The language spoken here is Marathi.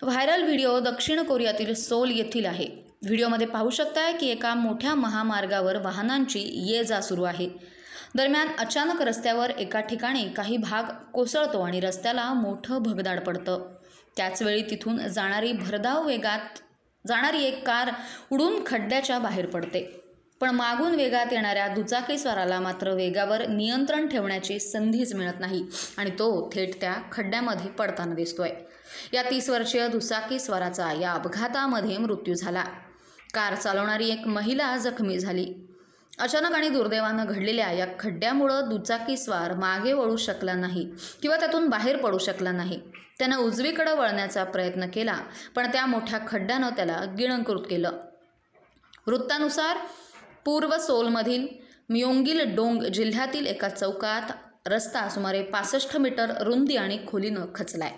व्हायरल व्हिडिओ दक्षिण कोरियातील सोल येथील आहे। व्हिडिओमध्ये पाहू शकताय की एका मोठ्या महामार्गावर वाहनांची ये-जा सुरू आहे। दरम्यान अचानक रस्त्यावर एका ठिकाणी काही भाग कोसळतो आणि रस्त्याला मोठं भगदाड पडतं। त्याचवेळी तिथून जाणारी भरधाव वेगात जाणारी एक कार उडून खड्ड्याच्या बाहेर पडते। पण मागून वेगात येणाऱ्या दुचाकीस्वाराला मात्र वेगावर नियंत्रण ठेवण्याची संधीच मिळत नाही आणि तो थेट त्या खड्ड्यामध्ये पडताना दिसतोय। या 30 वर्षीय दुचाकीस्वाराचा या अपघातामध्ये मृत्यू झाला। कार चालवणारी एक महिला जखमी झाली। अचानक आणि दुर्दैवानं घडलेल्या या खड्ड्यामुळं दुचाकीस्वार मागे वळू शकला नाही किंवा त्यातून बाहेर पडू शकला नाही। त्यानं उजवीकडे वळण्याचा प्रयत्न केला, पण त्या मोठ्या खड्ड्यानं त्याला गिळंकृत केलं। वृत्तानुसार पूर्व सोलमधील म्योंगिल डोंग जिल्ह्यातील एका चौकात रस्ता सुमारे 65 मीटर रुंदी आणि खोलीनं खचलाय।